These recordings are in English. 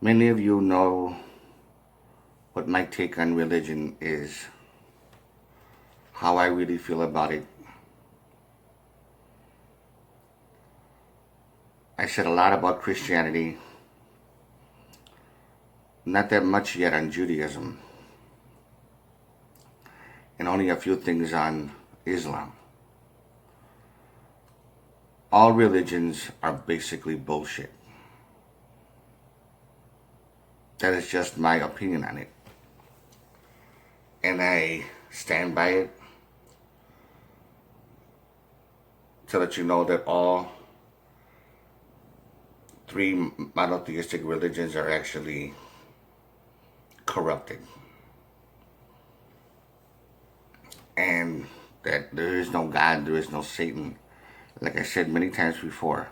Many of you know what my take on religion is, how I really feel about it. I said a lot about Christianity, not that much yet on Judaism, and only a few things on Islam. All religions are basically bullshit. That is just my opinion on it. And I stand by it to let you know that all three monotheistic religions are actually corrupted. And that there is no God, there is no Satan. Like I said many times before,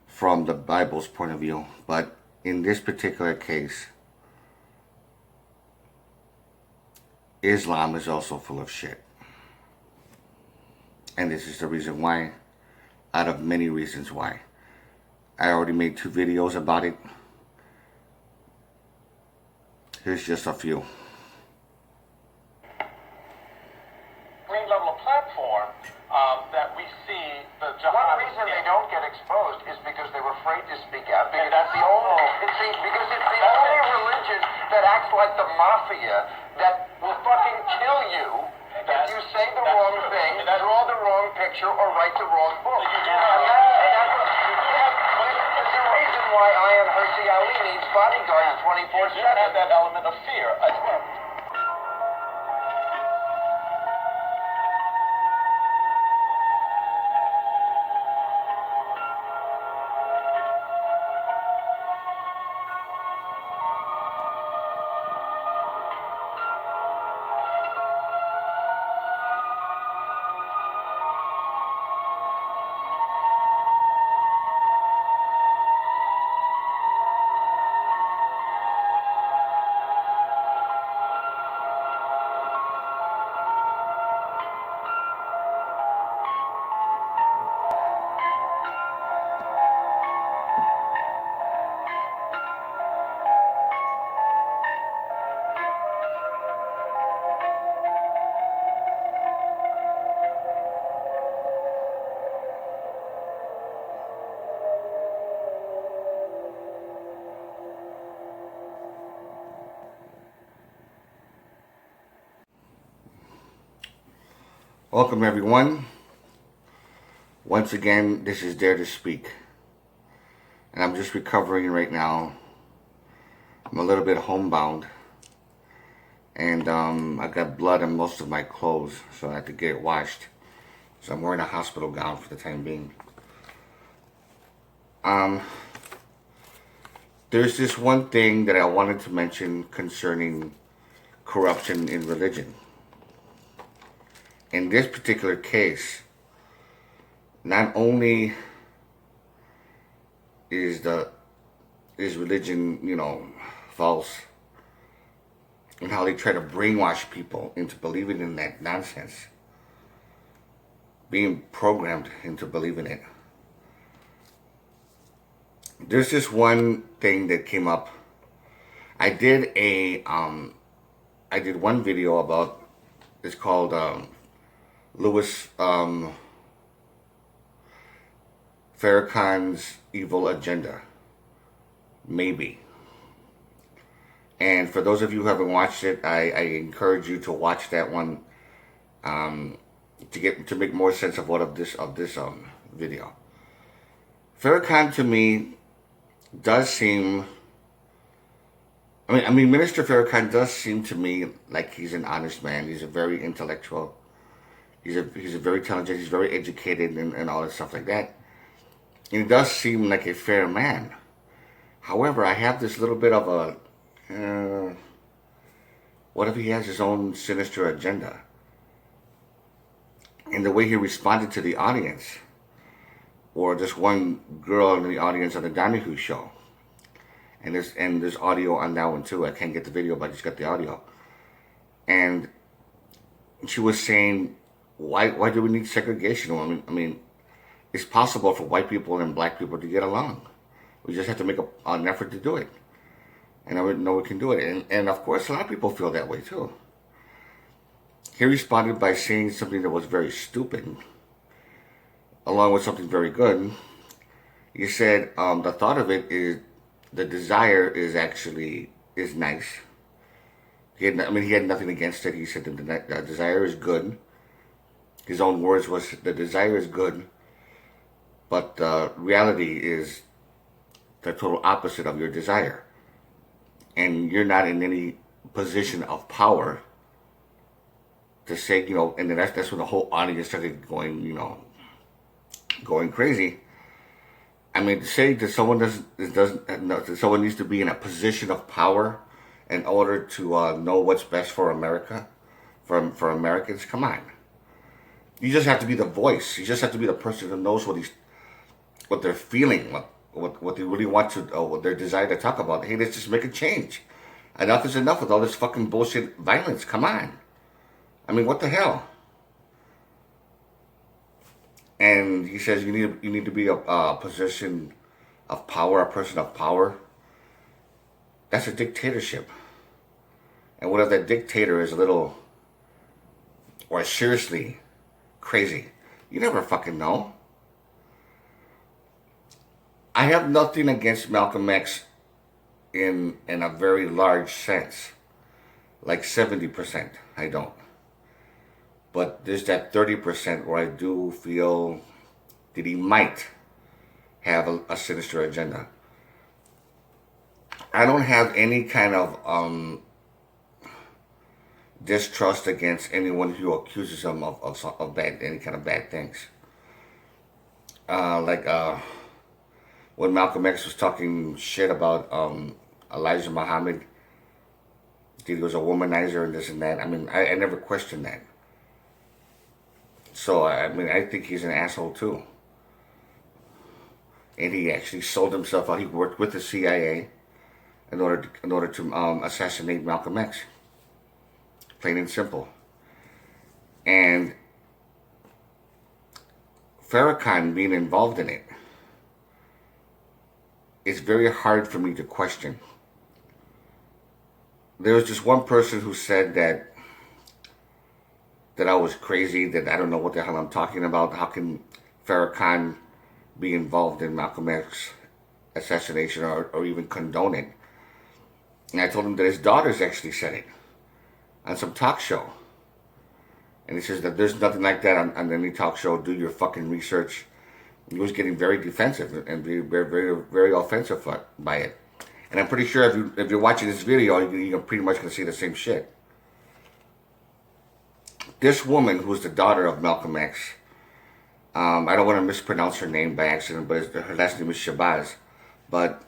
from the Bible's point of view. But in this particular case, Islam is also full of shit. And this is the reason why, out of many reasons why. I already made 2 videos about it. Here's just a few. Level of platform that we see the jihad. One reason they don't get exposed is because they were afraid to speak out. Because that's the only. Because it's the only religion that acts like the mafia that will fucking kill you if you say the wrong thing, draw the wrong picture, or write the wrong book. That's the reason why Ayaan Hirsi Ali needs bodyguards 24/7. You have that element of fear as well. Welcome everyone. Once again, this is Dare to Speak. And I'm just recovering right now. I'm a little bit homebound. And I got blood on most of my clothes, so I had to get it washed. So I'm wearing a hospital gown for the time being. There's this one thing that I wanted to mention concerning corruption in religion. In this particular case, not only is religion, false, and how they try to brainwash people into believing in that nonsense, being programmed into believing it. There's this one thing that came up. I did one video about, it's called Louis Farrakhan's Evil Agenda, maybe. And for those of you who haven't watched it, I encourage you to watch that one to make more sense of this video. Farrakhan to me does seem. I mean, Minister Farrakhan does seem to me like he's an honest man. He's a very intellectual. He's a very talented. He's very educated and all that stuff like that. And he does seem like a fair man. However, I have this little bit of a. What if he has his own sinister agenda? And the way he responded to the audience, or just one girl in the audience on the Donahue show. And there's audio on that one too. I can't get the video, but I just got the audio. And she was saying, why do we need segregation? I mean, it's possible for white people and black people to get along. We just have to make an effort to do it. and I would know we can do it. And of course, a lot of people feel that way too. He responded by saying something that was very stupid, along with something very good. He said, the thought of it is, the desire is nice. He had nothing against it. He said the desire is good. His own words was, the desire is good, but the reality is the total opposite of your desire. And you're not in any position of power to say, and then that's when the whole audience started going crazy. I mean, to say that someone that someone needs to be in a position of power in order to know what's best for America, for Americans, come on. You just have to be the voice. You just have to be the person who knows what they're feeling, what they really want to, what their desire to talk about. Hey, let's just make a change. Enough is enough with all this fucking bullshit violence. Come on. I mean, what the hell? And he says you need to be a position of power, a person of power. That's a dictatorship. And what if that dictator is a little, or seriously crazy? You never fucking know. I have nothing against Malcolm X in a very large sense. Like 70%, I don't. But there's that 30% where I do feel that he might have a sinister agenda. I don't have any kind of distrust against anyone who accuses him of any kind of bad things. When Malcolm X was talking shit about Elijah Muhammad, that he was a womanizer and this and that. I mean, I never questioned that. So, I mean, I think he's an asshole too. And he actually sold himself out. He worked with the CIA in order to assassinate Malcolm X. Plain and simple. And Farrakhan being involved in it, it's very hard for me to question. There was just one person who said that I was crazy, that I don't know what the hell I'm talking about. How can Farrakhan be involved in Malcolm X's assassination or even condone it? And I told him that his daughters actually said it on some talk show. And he says that there's nothing like that on any talk show. Do your fucking research. He was getting very defensive and very, very, very offensive by it. And I'm pretty sure if you're watching this video, you're pretty much going to see the same shit. This woman, who's the daughter of Malcolm X, I don't want to mispronounce her name by accident, but her last name is Shabazz. But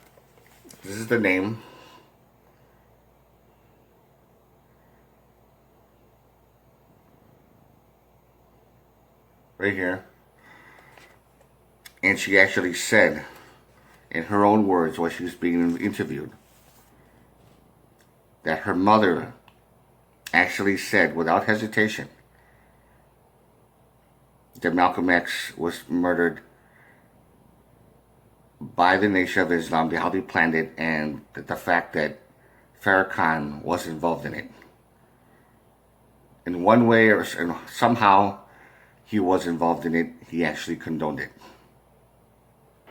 this is the name. Right here. And she actually said, in her own words, while she was being interviewed, that her mother actually said, without hesitation, that Malcolm X was murdered by the Nation of Islam, how they planned it, and the fact that Farrakhan was involved in it. In one way or somehow, he was involved in it. He actually condoned it.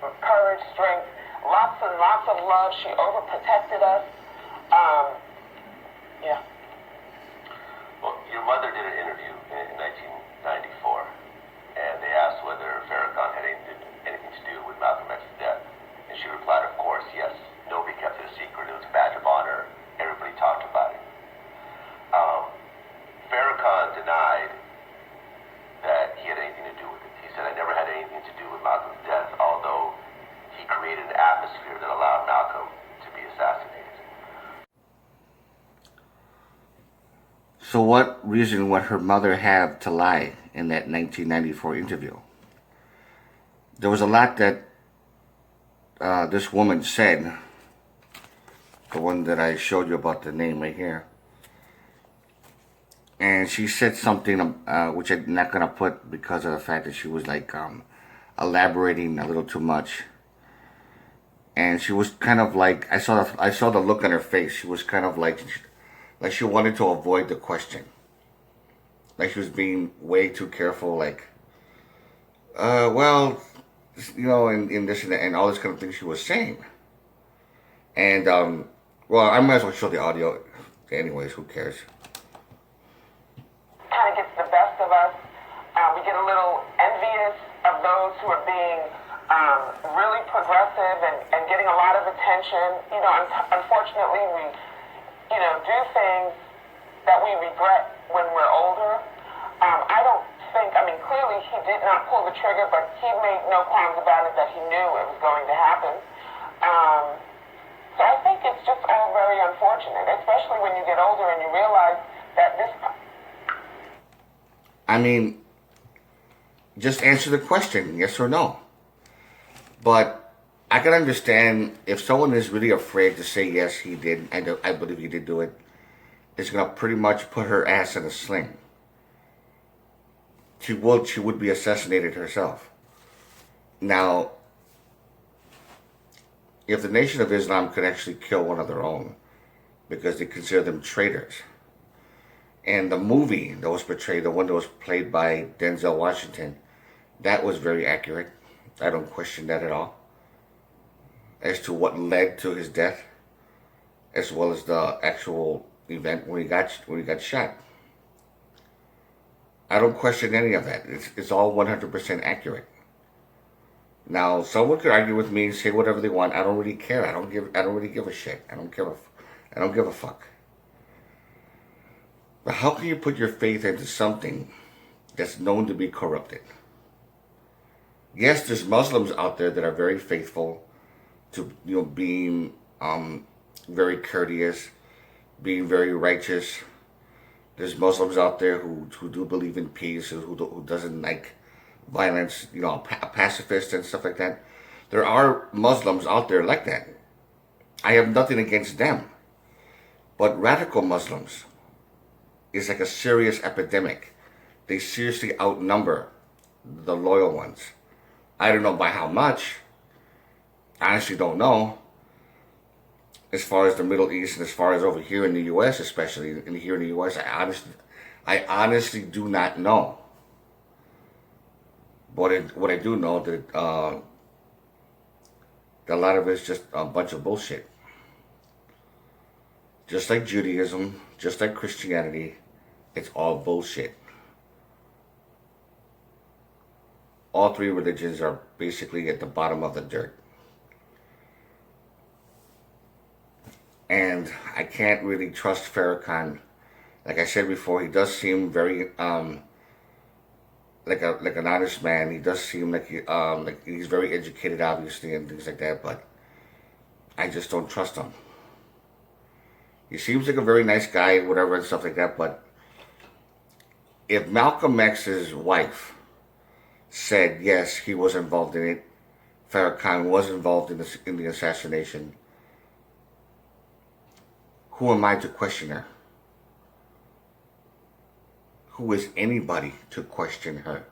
Courage, strength, lots and lots of love. She overprotected us. Yeah. Well, your mother did an interview in 1994, and they asked whether Farrakhan had anything to do with Malcolm X's death. And she replied, of course, yes. Nobody kept it a secret. It was a badge of honor. Everybody talked about it. Farrakhan denied that he had anything to do with it. He said, I never had anything to do with Malcolm's death, although he created an atmosphere that allowed Malcolm to be assassinated. So what reason would her mother have to lie in that 1994 interview? There was a lot that this woman said, the one that I showed you about the name right here. And she said something which I'm not going to put because of the fact that she was like elaborating a little too much. and she was kind of like, I saw the look on her face. She was kind of like she wanted to avoid the question, like she was being way too careful, like, well, you know, in this and all this kind of thing she was saying. And well, I might as well show the audio, anyways. Who cares? Kind of gets the best of us. We get a little envious of those who are being really progressive and getting a lot of attention. You know, unfortunately, we, you know, do things that we regret when we're older. I don't think, I mean, clearly he did not pull the trigger, but he made no qualms about it that he knew it was going to happen. So I think it's just all very unfortunate, especially when you get older and you realize that this... I mean, just answer the question, yes or no. But I can understand if someone is really afraid to say yes, he did, I believe he did do it, it's going to pretty much put her ass in a sling. She would be assassinated herself. Now, if the Nation of Islam could actually kill one of their own because they consider them traitors, and the movie that was portrayed, the one that was played by Denzel Washington, that was very accurate. I don't question that at all. As to what led to his death, as well as the actual event when he got shot. I don't question any of that. It's all 100% accurate. Now, someone could argue with me, say whatever they want. I don't really care. I don't really give a shit. I don't give a fuck. But how can you put your faith into something that's known to be corrupted? Yes, there's Muslims out there that are very faithful to, you know, being very courteous, being very righteous. There's Muslims out there who do believe in peace, who doesn't like violence, you know, a pacifist and stuff like that. There are Muslims out there like that. I have nothing against them. But radical Muslims is like a serious epidemic. They seriously outnumber the loyal ones. I don't know by how much. I honestly don't know. As far as the Middle East and as far as over here in the U.S., especially here in the U.S., I honestly do not know. But what I do know that a lot of it's just a bunch of bullshit. Just like Judaism, just like Christianity, it's all bullshit. All three religions are basically at the bottom of the dirt. And I can't really trust Farrakhan. Like I said before, he does seem very like an honest man. He does seem like he's very educated, obviously, and things like that. But I just don't trust him. He seems like a very nice guy, whatever, and stuff like that. But if Malcolm X's wife said yes, he was involved in it, Farrakhan was involved in the assassination, who am I to question her? Who is anybody to question her?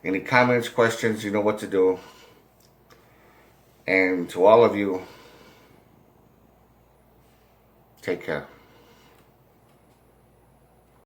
Any comments, questions, you know what to do. And to all of you, take care.